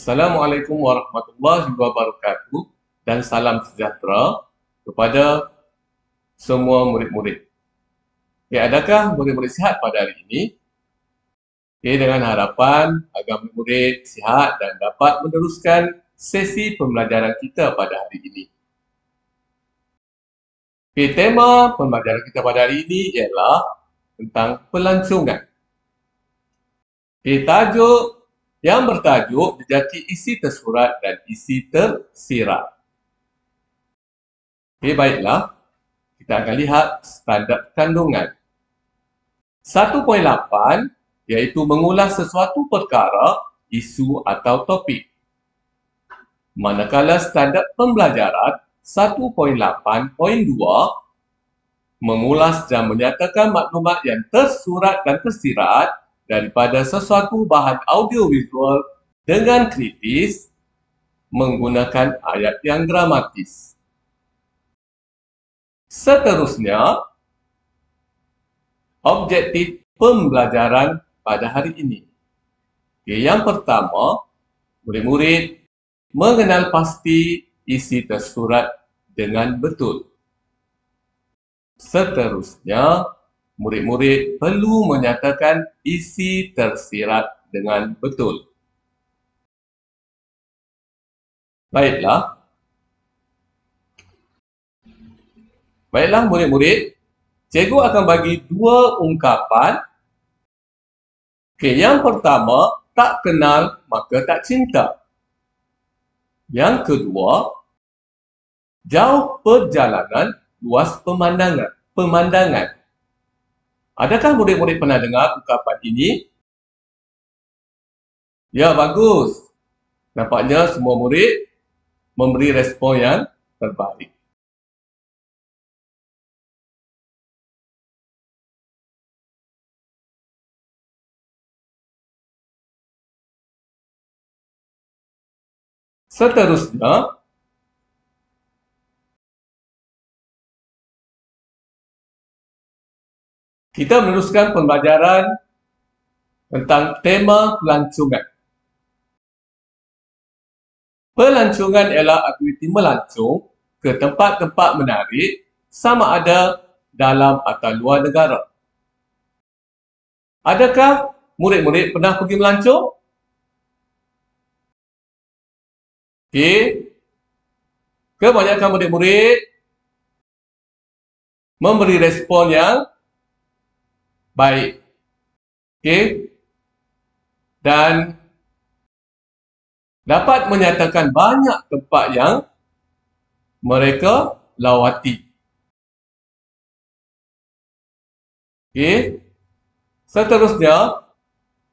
Assalamualaikum warahmatullahi wabarakatuh dan salam sejahtera kepada semua murid-murid. Adakah murid-murid sihat pada hari ini? Dengan harapan agar murid-murid sihat dan dapat meneruskan sesi pembelajaran kita pada hari ini. Tema pembelajaran kita pada hari ini ialah tentang pelancongan. Tajuk yang bertajuk jejaki isi tersurat dan isi tersirat. Baiklah, kita akan lihat standard kandungan. 1.8 iaitu mengulas sesuatu perkara, isu atau topik. Manakala standard pembelajaran 1.8.2 mengulas dan menyatakan maklumat yang tersurat dan tersirat daripada sesuatu bahan audiovisual dengan kritis menggunakan ayat yang gramatis. Seterusnya, objektif pembelajaran pada hari ini. Yang pertama, murid-murid mengenal pasti isi tersurat dengan betul. Seterusnya, murid-murid perlu menyatakan isi tersirat dengan betul. Baiklah murid-murid, cikgu akan bagi dua ungkapan. Yang pertama, tak kenal maka tak cinta. Yang kedua, jauh perjalanan, luas pemandangan. Adakah murid-murid pernah dengar ungkapan ini? Ya, bagus. Nampaknya semua murid memberi respon yang terbaik. Seterusnya, kita meneruskan pembelajaran tentang tema pelancongan. Pelancongan ialah aktiviti melancong ke tempat-tempat menarik sama ada dalam atau luar negara. Adakah murid-murid pernah pergi melancong? Kebanyakan murid-murid memberi respon yang baik. Dan dapat menyatakan banyak tempat yang mereka lawati. Seterusnya,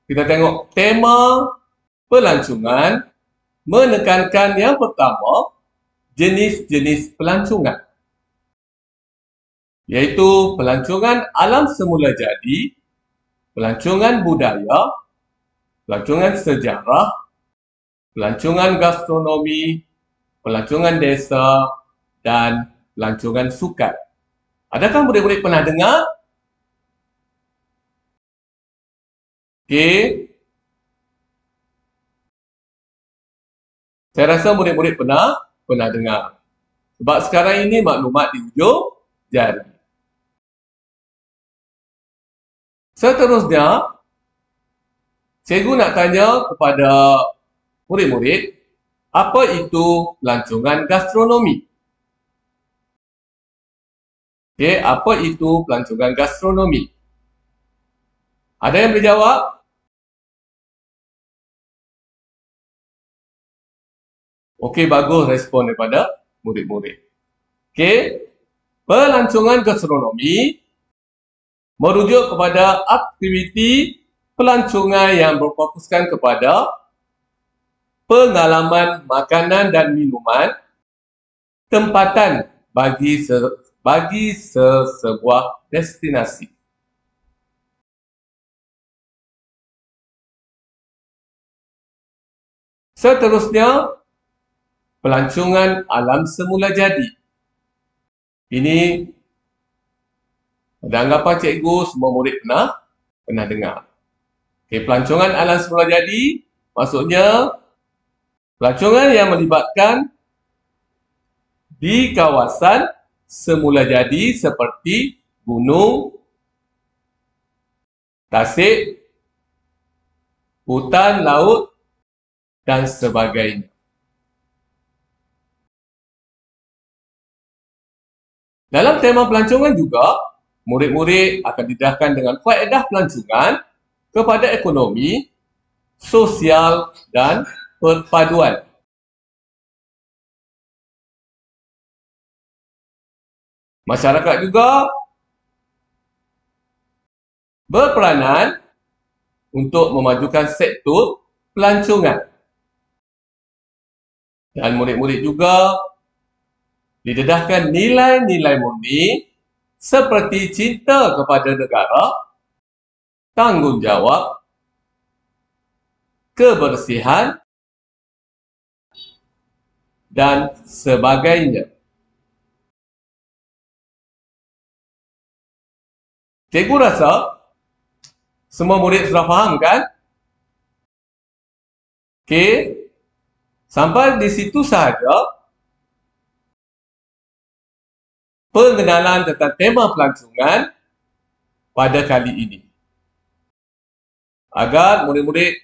kita tengok tema pelancongan menekankan yang pertama, jenis-jenis pelancongan. Iaitu pelancongan alam semula jadi, pelancongan budaya, pelancongan sejarah, pelancongan gastronomi, pelancongan desa, dan pelancongan sukan. Adakah murid-murid pernah dengar? Saya rasa murid-murid pernah dengar. Sebab sekarang ini maklumat di hujung jari. Seterusnya, cikgu nak tanya kepada murid-murid, apa itu pelancongan gastronomi? Apa itu pelancongan gastronomi? Ada yang boleh jawab? Okey, bagus respon daripada murid-murid. Pelancongan gastronomi merujuk kepada aktiviti pelancongan yang berfokuskan kepada pengalaman makanan dan minuman, tempatan bagi sebuah destinasi. Seterusnya, pelancongan alam semula jadi. Ini pada anggapan cikgu semua murid pernah dengar. Pelancongan alam semula jadi maksudnya Pelancongan yang melibatkan di kawasan semula jadi seperti gunung, tasik, hutan, laut dan sebagainya. Dalam tema pelancongan juga, murid-murid akan didedahkan dengan faedah pelancongan kepada ekonomi, sosial dan perpaduan. Masyarakat juga berperanan untuk memajukan sektor pelancongan. Dan murid-murid juga didedahkan nilai-nilai murni seperti cinta kepada negara, tanggungjawab, kebersihan, dan sebagainya. Cikgu rasa semua murid sudah faham kan? Okey, sampai di situ sahaja pengenalan tentang tema pelancongan pada kali ini. Agar murid-murid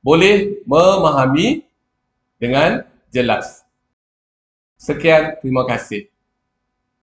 boleh memahami dengan jelas. Sekian, terima kasih.